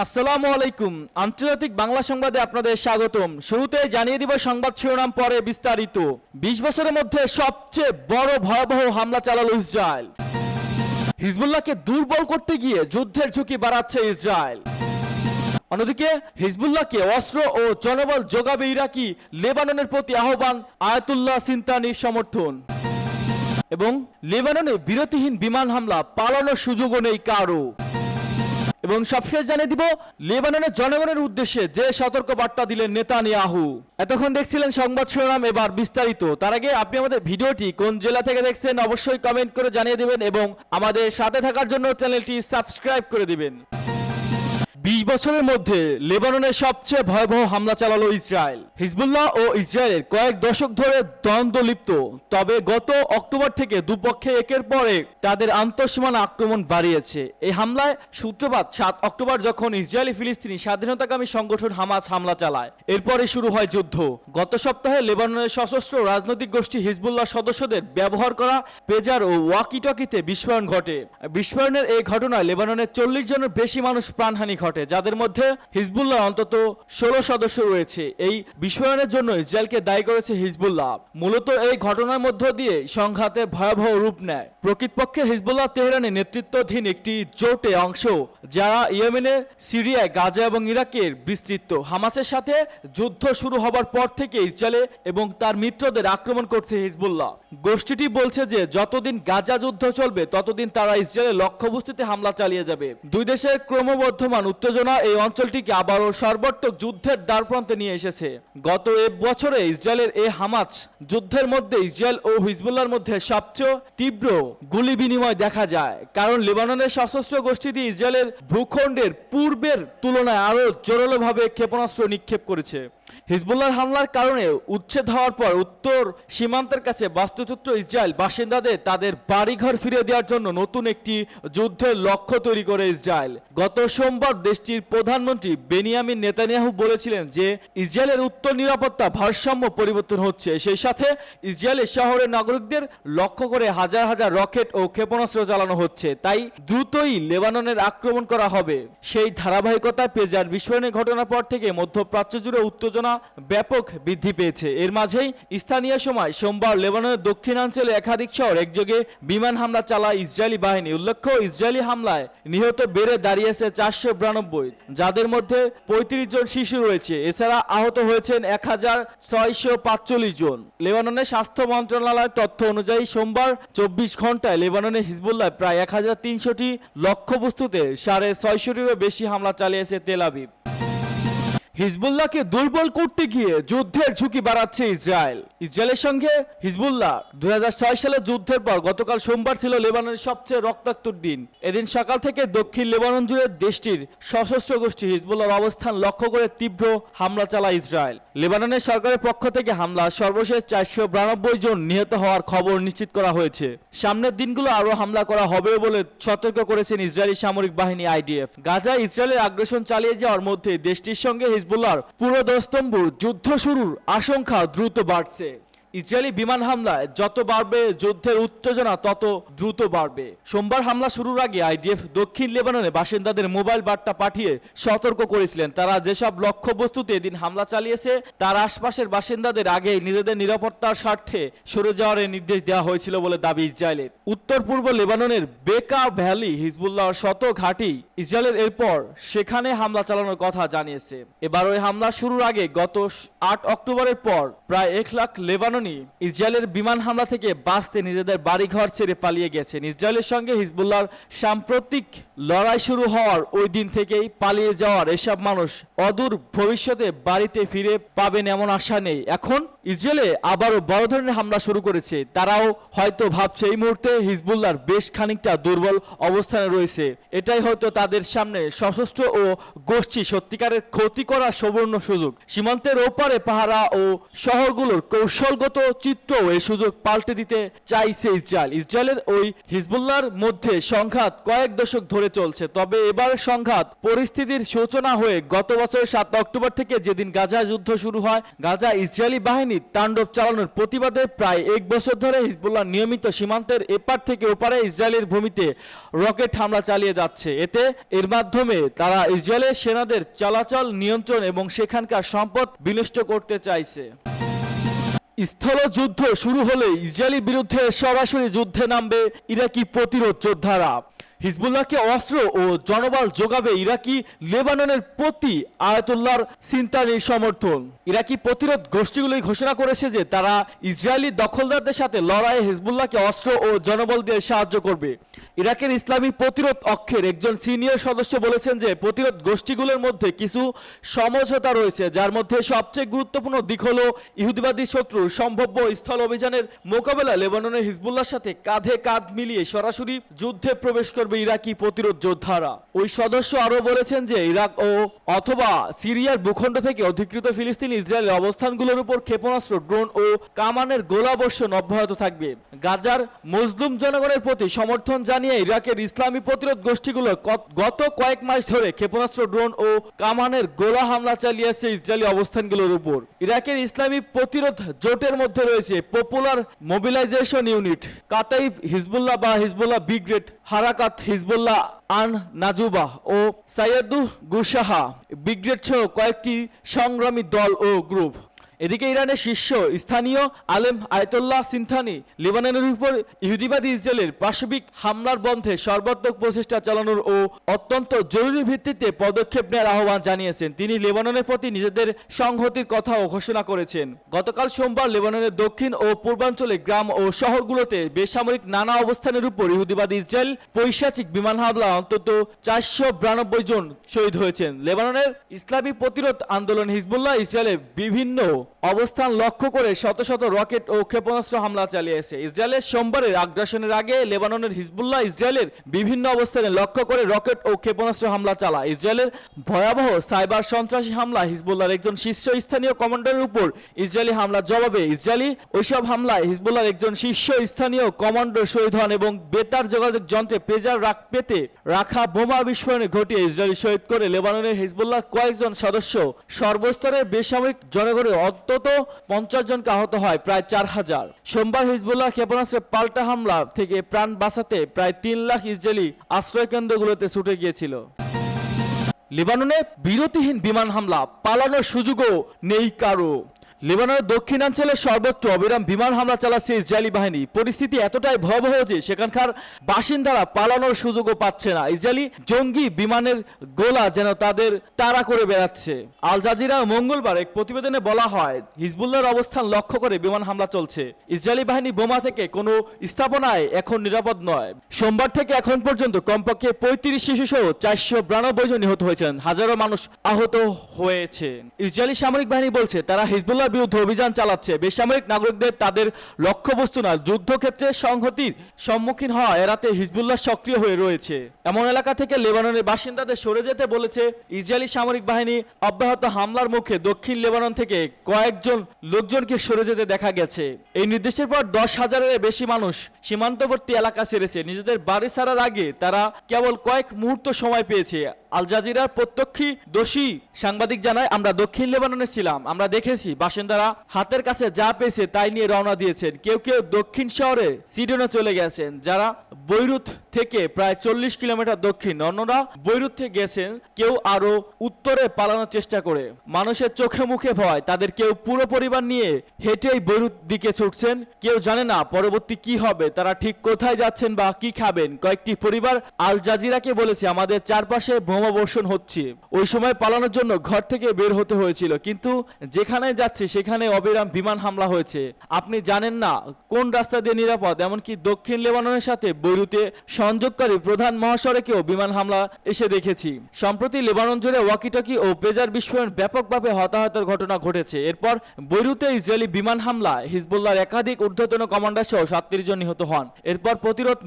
আসসালামু আলাইকুম। আন্তর্জাতিক বাংলা সংবাদে আপনাদের স্বাগতম। শুরুতে জানিয়ে দিব সংবাদ শিরোনাম, পরে বিস্তারিত। ২০ বছরের মধ্যে সবচেয়ে বড় ভয়াবহ হামলা চালালো ইসরায়েল। হিজবুল্লাহকে দুর্বল করতে গিয়ে যুদ্ধের ঝুঁকি বাড়াচ্ছে ইসরায়েল। অন্যদিকে হিজবুল্লাহকে অস্ত্র ও জনবল যোগাবে ইরাকি, লেবাননের প্রতি আহ্বান আয়াতুল্লাহ সিন্তানির সমর্থন। এবং লেবাননে বিরতিহীন বিমান হামলা, পালানোর সুযোগও নেই কারো। এবং সবশেষ জানিয়ে দিব লেবাননের জনগণের উদ্দেশ্যে যে সতর্ক বার্তা দিলেন নেতানিয়াহু। এতক্ষণ দেখছিলেন সংবাদ শিরোনাম, এবার বিস্তারিত। তার আগে আপনি আমাদের ভিডিওটি কোন জেলা থেকে দেখছেন অবশ্যই কমেন্ট করে জানিয়ে দিবেন এবং আমাদের সাথে থাকার জন্য চ্যানেলটি সাবস্ক্রাইব করে দিবেন। ২০ বছরের মধ্যে লেবাননের সবচেয়ে ভয়াবহ হামলা চালালো ইসরায়েল। হিজবুল্লাহ ও ইসরায়েলের কয়েক দশক ধরে দ্বন্দ্ব লিপ্ত, তবে গত অক্টোবর থেকে দুপক্ষে একের পর এক তাদের আন্তঃসীমানা আক্রমণ বাড়িয়েছে। এই হামলায় সূত্রপাত ৭ অক্টোবর, যখন ইসরায়েলি ফিলিস্তিনি স্বাধীনতাকামী সংগঠন হামাস হামলা চালায়। এরপরে শুরু হয় যুদ্ধ। গত সপ্তাহে লেবাননের সশস্ত্র রাজনৈতিক গোষ্ঠী হিজবুল্লাহ সদস্যদের ব্যবহার করা পেজার ও ওয়াকি টকিতে বিস্ফোরণ ঘটে। বিস্ফোরণের এই ঘটনায় লেবাননের ৪০ জনের বেশি মানুষ প্রাণহানি ঘটে, যাদের মধ্যে হিজবুল্লাহ অন্তত ১৬ সদস্য রয়েছে। এই বিস্ফোরণের জন্য ইসরায়েলকে দায়ী করেছে হিজবুল্লাহ। মূলত এই ঘটনার মধ্য দিয়ে সংঘাতের ভয়াবহ রূপ নেয়। প্রকৃতপক্ষে হিজবুল্লাহ তেহরানের নেতৃত্বাধীন একটি জোটে অংশ, যারা ইয়েমেনে, সিরিয়ায়, গাজা এবং ইরাকের বিস্তৃত। হামাসের সাথে যুদ্ধ শুরু হবার পর থেকে ইসরায়েল এবং তার মিত্রদের আক্রমণ করছে হিজবুল্লাহ। গোষ্ঠীটি বলছে যে যতদিন গাজা যুদ্ধ চলবে ততদিন তারা ইসরায়েলের লক্ষ্যবস্তুতে হামলা চালিয়ে যাবে। দুই দেশের ক্রমবর্ধমান উত্তেজনা এই অঞ্চলটিকে আবারও সর্বাত্মক যুদ্ধের দ্বারপ্রান্তে নিয়ে এসেছে। গত এক বছরে ইসরায়েলের এই হামাস যুদ্ধের মধ্যে ইসরায়েল ও হিজবুল্লাহর মধ্যে সবচেয়ে তীব্র গুলি বিনিময় দেখা যায়, কারণ লেবাননের সশস্ত্র গোষ্ঠীটি ইসরায়েলের ভূখণ্ডের পূর্বের তুলনায় আরও জোরালোভাবে ক্ষেপণাস্ত্র নিক্ষেপ করেছে। হিজবুল্লাহর হামলার কারণে উচ্ছেদ হওয়ার পর উত্তর সীমান্তের কাছে বাস্তুচ্যুত ইসরায়েল বাসিন্দাদের তাদের বাড়িঘর ফিরিয়ে দেওয়ার জন্য নতুন একটি যুদ্ধের লক্ষ্য তৈরি করে ইসরায়েল। গত সোমবার দেশটির প্রধানমন্ত্রী বেনিয়ামিন নেতানিয়াহু বলেছিলেন যে ইসরায়েলের উত্তর নিরাপত্তা ভারসাম্য পরিবর্তন হচ্ছে, সেই সাথে ইসরায়েলের শহরের নাগরিকদের লক্ষ্য করে হাজার হাজার রকেট ও ক্ষেপণাস্ত্র চালানো হচ্ছে, তাই দ্রুতই লেবাননের আক্রমণ করা হবে। সেই ধারাবাহিকতায় পেজার বিস্ফোরণের ঘটনার পর থেকে মধ্যপ্রাচ্য জুড়ে উত্তেজনা ব্যাপক বৃদ্ধি পেয়েছে। এর মাঝেই স্থানীয় সময় সোমবার লেবাননের দক্ষিণাঞ্চলে একাধিক শহর একযোগে বিমান হামলা চালায় ইসরায়েলি বাহিনী। উল্লেখ্য, ইসরায়েলি হামলায় নিহত বেড়ে দাঁড়িয়েছে ৪৯২, যাদের মধ্যে ৩৫ জন শিশু রয়েছে। এছাড়া আহত হয়েছেন ১৬৪৫ জন। লেবাননের স্বাস্থ্য মন্ত্রণালয়ের তথ্য অনুযায়ী সোমবার ২৪ ঘন্টায় লেবাননের হিজবুল্লাহ প্রায় ১৩০০টি লক্ষ্যবস্তুতে ৬৫০টিরও বেশি হামলা চালিয়েছে তেল আবিব। হিজবুল্লাহকে দুর্বল করতে গিয়ে যুদ্ধের ঝুঁকি বাড়াচ্ছে ইসরায়েল। ইসরায়েলের সঙ্গে হিজবুল্লাহ ২০০৬ সালের যুদ্ধের পর গতকাল সোমবার ছিল লেবাননের সবচেয়ে রক্তাক্ত দিন। এদিন সকাল থেকে দক্ষিণ লেবানন জুড়ে দেশটির সশস্ত্র গোষ্ঠী হিজবুল্লাহর অবস্থান লক্ষ্য করে তীব্র হামলা চালায় ইসরায়েল। লেবাননের সরকারের পক্ষ থেকে হামলা সর্বশেষ ৪৯২ জন নিহত হওয়ার খবর নিশ্চিত করা হয়েছে। সামনের দিনগুলো আরও হামলা করা হবে বলে সতর্ক করেছেন ইসরায়েলি সামরিক বাহিনী আইডিএফ। গাজায় ইসরায়েলের আগ্রাসন চালিয়ে যাওয়ার মধ্যে দেশটির সঙ্গে হিজবুল্লাহর পুরো দস্তম্বুর যুদ্ধ শুরুর আশঙ্কা দ্রুত বাড়ছে। ইসরায়েলি বিমান হামলায় যত বাড়বে যুদ্ধের উত্তেজনা তত দ্রুত বাড়বে। সোমবার হামলা শুরুর আগে আইডিএফ দক্ষিণ লেবাননে বাসিন্দাদের মোবাইল বার্তা পাঠিয়ে সতর্ক করেছিলেন, তারা যেসব লক্ষ্যবস্তুতে এদিন হামলা চালিয়েছে তার আশপাশের বাসিন্দাদের আগেই নিজেদের নিরাপত্তার স্বার্থে সরে যাওয়ার নির্দেশ দেওয়া হয়েছিল বলে দাবি ইসরায়েলের। উত্তর পূর্ব লেবাননের বেকা ভ্যালি হিজবুল্লাহর শত ঘাঁটি ইসরায়েলের এরপর সেখানে হামলা চালানোর কথা জানিয়েছে। এবার ওই হামলা শুরুর আগে গত ৮ অক্টোবরের পর প্রায় ১ লাখ লেবানন ইসরায়েলের বিমান হামলা থেকে বাঁচতে নিজেদের বাড়িঘর ছেড়ে পালিয়ে গেছেন। ইসরায়েলের সঙ্গে হিজবুল্লাহর সাম্প্রতিক লড়াই শুরু হওয়ার ওই দিন থেকেই পালিয়ে যাওয়ার এসব মানুষ অদূর ভবিষ্যতে বাড়িতে ফিরে পাবেন এমন আশা নেই। এখন ইসরায়েলে আবারও বড় ধরনের হামলা শুরু করেছে। তারাও হয়তো ভাবছে এই মুহূর্তে হিজবুল্লাহর বেশ খানিকটা দুর্বল অবস্থানে রয়েছে। এটাই হয়তো তাদের সামনে সশস্ত্র ও গোষ্ঠী সত্যিকারের ক্ষতি করার সুবর্ণ সুযোগ। সীমান্তের ওপারে পাহারা ও শহরগুলোর কৌশলগত চিত্র এই সুযোগ পাল্টে দিতে চাইছে ইসরায়েল। ইসরায়েলের ওই হিজবুল্লাহর মধ্যে সংঘাত কয়েক দশক ধরে চলছে, তবে এবার সংঘাত পরিস্থিতির সূচনা হয়ে গত বছরের ৭ অক্টোবর থেকে যেদিন গাজা যুদ্ধ শুরু হয়, গাজা ইসরায়েলি বাহিনী তাণ্ডব চালানোর প্রতিবাদে প্রায় 1 বছর ধরে হিজবুল্লাহ নিয়মিত সীমান্তের এপার থেকে ওপারে ইসরায়েলের ভূমিতে রকেট হামলা চালিয়ে যাচ্ছে। এর মাধ্যমে তারা ইসরায়েলের সেনাদের চলাচল নিয়ন্ত্রণ এবং সেখানকার সম্পদ বিনষ্ট করতে চাইছে। স্থলযুদ্ধ শুরু হলে ইসরায়েলের বিরুদ্ধে সরাসরি যুদ্ধে নামবে ইরাকি প্রতিরোধ যোদ্ধারা। হিজবুল্লাহকে অস্ত্র ও জনবল যোগাবে ইরাকি লেবাননের প্রতি আয়াতুল্লাহর সিন্তানির সমর্থন। ইরাকি প্রতিরোধ গোষ্ঠীগুলি ঘোষণা করেছে যে তারা ইসরায়েলি দখলদারদের সাথে লড়াইয়ে হিজবুল্লাহকে অস্ত্র ও জনবল দিয়ে সাহায্য করবে। ইরাকের ইসলামী প্রতিরোধ অক্ষের একজন সিনিয়র সদস্য বলেছেন যে প্রতিরোধ গোষ্ঠীগুলোর মধ্যে কিছু সমঝোতা রয়েছে, যার মধ্যে সবচেয়ে গুরুত্বপূর্ণ দিক হলো ইহুদিবাদী শত্রুর সম্ভাব্য স্থল অভিযানের মোকাবেলা লেবাননের হিজবুল্লাহর সাথে কাঁধে কাঁধ মিলিয়ে সরাসরি যুদ্ধে প্রবেশ করবে ইরাকি প্রতিরোধ যোদ্ধারা। ওই সদস্য আরো বলেছেন যে ইরাক ও অথবা সিরিয়ার ভূখণ্ড থেকে অধিকৃত ফিলিস্তিনি ইসরায়েলের অবস্থানগুলোর উপর ক্ষেপণাস্ত্র, ড্রোন ও কামানের গোলাবর্ষণ অব্যাহত থাকবে। গাজার মজলুম জনগণের প্রতি সমর্থন জানিয়ে ইরাকের ইসলামী প্রতিরোধ গোষ্ঠীগুলো গত কয়েক মাস ধরে ক্ষেপণাস্ত্র, ড্রোন ও কামানের গোলা হামলা চালিয়েছে ইসরায়েলি অবস্থানগুলোর উপর। ইরাকের ইসলামী প্রতিরোধ জোটের মধ্যে রয়েছে পপুলার মোবিলাইজেশন ইউনিট, কাতাইব হিজবুল্লাহ বা হিজবুল্লাহ ব্রিগেড, হারাকাত হিজবুল্লাহ আন নাজুবাহ ও সাইয়াদুহ গুসাহা ব্রিগেড সহ কয়েকটি সংগ্রামী দল ও গ্রুপ। এদিকে ইরানের শীর্ষ স্থানীয় আলেম আয়াতুল্লাহ সিন্তানি লেবাননের উপর ইহুদিবাদী ইসরায়েলের পাশবিক হামলার বন্ধে সর্বাত্মক প্রচেষ্টা চালানোর ও অত্যন্ত জরুরি ভিত্তিতে পদক্ষেপ নেওয়ার আহ্বান জানিয়েছেন। তিনি লেবাননের প্রতি নিজেদের সংহতির কথাও ঘোষণা করেছেন। গতকাল সোমবার লেবাননের দক্ষিণ ও পূর্বাঞ্চলে গ্রাম ও শহরগুলোতে বেসামরিক নানা অবস্থানের উপর ইহুদিবাদী ইসরায়েল পৈশাচিক বিমান হামলা অন্তত 492 জন শহীদ হয়েছেন। লেবাননের ইসলামী প্রতিরোধ আন্দোলন হিজবুল্লাহ ইসরায়েলের বিভিন্ন অবস্থান লক্ষ্য করে শত শত রকেট ও ক্ষেপণাস্ত্র হামলা চালিয়েছে। ইসরায়েলের সোমবারের আগ্রাসনের আগে লেবাননের হিজবুল্লাহ ইসরায়েলের বিভিন্ন অবস্থানে লক্ষ্য করে রকেট ও ক্ষেপণাস্ত্র হামলা চালায়। ইসরায়েলের ভয়াবহ সাইবার সন্ত্রাসী হামলা হিজবুল্লাহর একজন শীর্ষস্থানীয় কমান্ডারের উপর ইসরায়েলি হামলার জবাবে ইসরায়েলি ওইসব হামলায় হিজবুল্লাহর একজন শীর্ষস্থানীয় কমান্ডার শহীদ হন এবং বেতার যোগাযোগ যন্ত্রে পেজার পেতে রাখা বোমা বিস্ফোরণে ঘটিয়ে ইসরায়েলি শহীদ করে লেবাননের হিজবুল্লাহর কয়েকজন সদস্য। সর্বস্তরের বেসামরিক জনগণের অন্তত 50 জনকে আহত হয় প্রায় 4000। সোমবার হিজবুল্লাহ ক্ষেপণাস্ত্রের পাল্টা হামলা থেকে প্রাণ বাঁচাতে প্রায় 3 লাখ ইসরায়েলি আশ্রয়কেন্দ্রগুলোতে ছুটে গিয়েছিল। লেবাননে বিরতিহীন বিমান হামলা, পালানোর সুযোগও নেই কারো। লেবাননের দক্ষিণাঞ্চলে সর্বত্র অবিরাম বিমান হামলা চালাচ্ছে ইসরায়েলি বাহিনী। পরিস্থিতি এতটাই ভয়াবহ যে সেখানকার বাসিন্দারা পালানোর সুযোগও পাচ্ছে না। ইসরায়েলি জঙ্গি বিমানের গোলা যেন তাদের তাড়া করে বেড়াচ্ছে। আল জাজিরা মঙ্গলবার এক প্রতিবেদনে বলা হয়, হিজবুল্লাহর অবস্থান লক্ষ্য করে বিমান হামলা চলছে। ইসরায়েলি বাহিনী বোমা থেকে কোনো স্থাপনায় এখন নিরাপদ নয়। সোমবার থেকে এখন পর্যন্ত কমপক্ষে 35 শিশুসহ 492 জন নিহত হয়েছেন, হাজারো মানুষ আহত হয়েছে। ইসরায়েলি সামরিক বাহিনী বলছে তারা হিজবুল্লাহ বিরুদ্ধে অভিযান চালাচ্ছে। বেসামরিক নাগরিকদের তাদের লক্ষ্যবস্তু না, যুদ্ধক্ষেত্রে সংহতির সম্মুখীন হওয়া এড়াতে হিজবুল্লাহ সক্রিয় হয়ে রয়েছে। এমন এলাকা থেকে লেবাননের বাসিন্দাদের সরে যেতে বলেছে ইসরায়েলি সামরিক বাহিনী। অব্যাহত হামলার মুখে দক্ষিণ লেবানন থেকে কয়েকজন লোকজনকে সরে যেতে দেখা গেছে। এই নির্দেশের পর 10,000-এর বেশি মানুষ সীমান্তবর্তী এলাকা ছেড়েছে। নিজেদের বাড়ি ছাড়ার আগে তারা কেবল কয়েক মুহূর্ত সময় পেয়েছে। আল জাজিরার প্রত্যক্ষদর্শী সাংবাদিক জানায়, আমরা দক্ষিণ লেবাননে ছিলাম, আমরা দেখেছি বাসিন্দারা হাতের কাছে যা পেয়েছে তাই নিয়ে রওনা দিয়েছেন। কেউ কেউ দক্ষিণ শহরে সিডনে চলে গেছেন, যারা বৈরুত থেকে প্রায় 40 কিলোমিটার দক্ষিণ। অন্যরা বৈরুত থেকে গেছেন, কেউ আরো উত্তরে পালানোর চেষ্টা করে। মানুষের চোখে মুখে ভয়, তাদের কেউ পুরো পরিবার নিয়ে হেঁটেই বৈরুত দিকে ছুটছেন। কেউ জানে না পরবর্তী কি হবে, তারা ঠিক কোথায় যাচ্ছেন বা কি খাবেন। কয়েকটি পরিবার আল জাজিরাকে বলেছে, আমাদের চারপাশে বোমাবর্ষণ হচ্ছে। ওই সময় পালানোর জন্য ঘর থেকে বের হতে হয়েছিল, কিন্তু যেখানে যাচ্ছে সেখানে অবিরাম বিমান হামলা হয়েছে। আপনি জানেন না কোন রাস্তা দিয়ে নিরাপদ। এমনকি দক্ষিণ লেবাননের সাথে বৈরুতে সংযোগকারী প্রধান মহাসড়কেও বিমান হামলা এসে দেখেছি। সম্প্রতি লেবানন জুড়ে ওয়াকিটকি ও পেজার বিস্ফোরণ ব্যাপকভাবে হতাহতের ঘটনা ঘটেছে। এরপর বৈরুতে ইসরায়েলি বিমান হামলায় হিজবুল্লাহর একাধিক ঊর্ধ্বতন কমান্ডার সহ 37 জন নিহত হন। এরপর প্রতিরোধ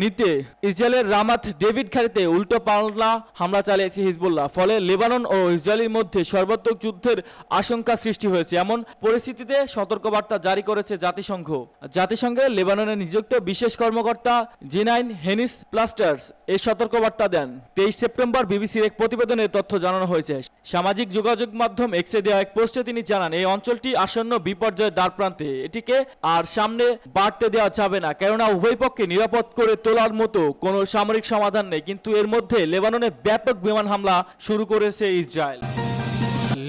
নিতে ইসরায়েলের রামাত ডেভিড খাড়িতে উল্টো পাল্টা হামলা চালিয়েছে হিজবুল্লাহ। ফলে লেবানন ও ইসরায়েলের মধ্যে সর্বাত্মক যুদ্ধের আশঙ্কা সৃষ্টি হয়েছে। এমন পরিস্থিতিতে সতর্কবার্তা জারি করেছে জাতিসংঘের লেবাননে নিযুক্ত বিশেষ কর্মকর্তা জিনাইন হেনিস প্লাস্টার্স এই সতর্কবার্তা দেন। 23 সেপ্টেম্বর বিবিসির এক প্রতিবেদনে তথ্য জানানো হয়েছে। সামাজিক যোগাযোগ মাধ্যম এক্সে দেওয়া এক পোস্টে তিনি জানান, এই অঞ্চলটি আসন্ন বিপর্যয়ের দ্বারপ্রান্তে, এটিকে আর সামনে বাড়তে দেওয়া যাবে না, কেননা উভয় পক্ষে নিরাপদ করে তোলার মতো কোনো সামরিক সমাধান নেই। কিন্তু এর মধ্যে লেবাননে ব্যাপক বিমান হামলা শুরু করেছে ইসরায়েল।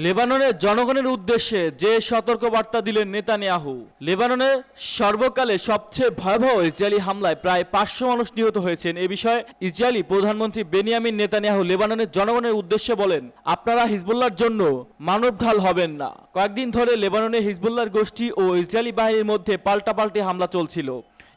লেবাননের জনগণের উদ্দেশ্যে যে সতর্কবার্তা দিলেন নেতানিয়াহু। লেবাননের সর্বকালে সবচেয়ে ভয়াবহ ইসরায়েলি হামলায় প্রায় 500 মানুষ নিহত হয়েছেন। এ বিষয়ে ইসরায়েলি প্রধানমন্ত্রী বেনিয়ামিন নেতানিয়াহু লেবাননের জনগণের উদ্দেশ্যে বলেন, আপনারা হিজবুল্লাহর জন্য মানবঢাল হবেন না। কয়েকদিন ধরে লেবাননে হিজবুল্লাহর গোষ্ঠী ও ইসরায়েলি বাহিনীর মধ্যে পাল্টাপাল্টি হামলা চলছিল।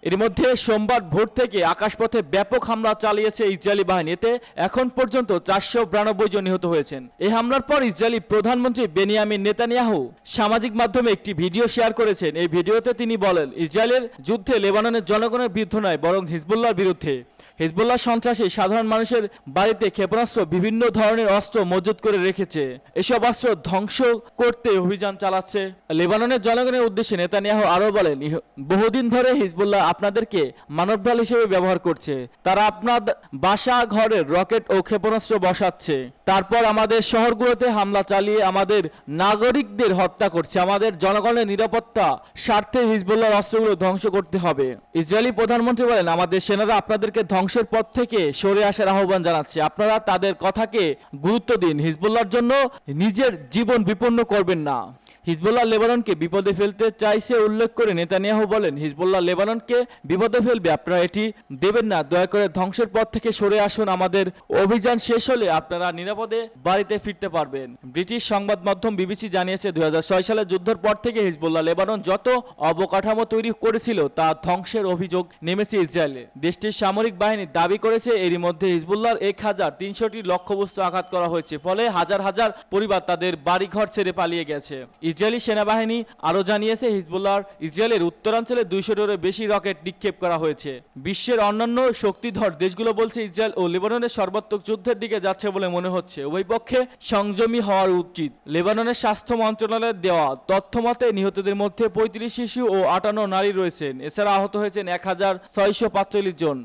এর মধ্যে সোমবার ভোর থেকে আকাশপথে ব্যাপক হামলা চালিয়েছে ইসরায়েলি বাহিনী। এতে এখন পর্যন্ত 492 জন নিহত হয়েছেন। এই হামলার পর ইসরায়েলি প্রধানমন্ত্রী বেনিয়ামিন নেতানিয়াহু সামাজিক মাধ্যমে একটি ভিডিও শেয়ার করেছেন। এই ভিডিওতে তিনি বলেন, ইসরায়েলের যুদ্ধে লেবাননের জনগণের বিরুদ্ধে নয়, বরং হিজবুল্লাহর বিরুদ্ধে। হিজবুল্লাহ সন্ত্রাসী সাধারণ মানুষের বাড়িতে ক্ষেপণাস্ত্র, বিভিন্ন ধরনের অস্ত্র মজুত করে রেখেছে। এসব অস্ত্র ধ্বংস করতে অভিযান চালাচ্ছে। লেবাননের জনগণের উদ্দেশ্যে নেতানিয়াহু আরও বলেন, বহুদিন ধরে হিজবুল্লাহ আপনাদেরকে মানবঢাল হিসেবে ব্যবহার করছে। তারা আপনার বাসা ঘরের রকেট ও ক্ষেপণাস্ত্র বসাচ্ছে, তারপর আমাদের শহরগুলোতে হামলা চালিয়ে আমাদের নাগরিকদের হত্যা করছে। আমাদের জনগণের নিরাপত্তা স্বার্থে হিজবুল্লাহর অস্ত্রগুলো ধ্বংস করতে হবে। ইসরায়েলি প্রধানমন্ত্রী বলেন, আমাদের সেনারা আপনাদেরকে ধ্বংসের পথ থেকে সরে আসার আহ্বান জানাচ্ছে। আপনারা তাদের কথাকে গুরুত্ব দিন, হিজবুল্লাহর জন্য নিজের জীবন বিপন্ন করবেন না। হিজবুল্লাহ লেবাননকে বিপদে ফেলতে চাইছে উল্লেখ করে নেতানিয়াহু বলেন, হিজবুল্লাহ লেবাননকে বিপদে ফেলবে, আপনারা এটি দেবেন না। দয়া করে ধ্বংসের পথ থেকে সরে আসুন। আমাদের অভিযান শেষ হলে আপনারা নিরাপদে বাড়িতে ফিরতে পারবেন। ব্রিটিশ সংবাদ মাধ্যম বিবিসি জানিয়েছে, 2006 সালের যুদ্ধের পর থেকে হিজবুল্লাহ লেবানন যত অবকাঠামো তৈরি করেছিল তা ধ্বংসের অভিযোগ নেমেছে ইসরায়েলে। দেশটির সামরিক বাহিনী দাবি করেছে, এরই মধ্যে হিজবুল্লাহর 1330টি লক্ষ্যবস্তু আঘাত করা হয়েছে, ফলে হাজার হাজার পরিবার তাদের বাড়িঘর ছেড়ে পালিয়ে গেছে। ইসরায়েলি সেনাবাহিনী আরও জানিয়েছে, হিজবুল্লাহর ইসরায়েলের উত্তরাঞ্চলে 200-টিরও বেশি রকেট নিক্ষেপ করা হয়েছে। বিশ্বের অন্যান্য শক্তিধর দেশগুলো বলছে, ইসরায়েল ও লেবাননের সর্বাত্মক যুদ্ধের দিকে যাচ্ছে বলে মনে হচ্ছে। উভয় পক্ষে সংযমী হওয়ার উচিত। লেবাননের স্বাস্থ্য মন্ত্রণালয়ের দেওয়া তথ্য মতে নিহতদের মধ্যে 35 শিশু ও 58 নারী রয়েছেন। এছাড়া আহত হয়েছেন 1645 জন।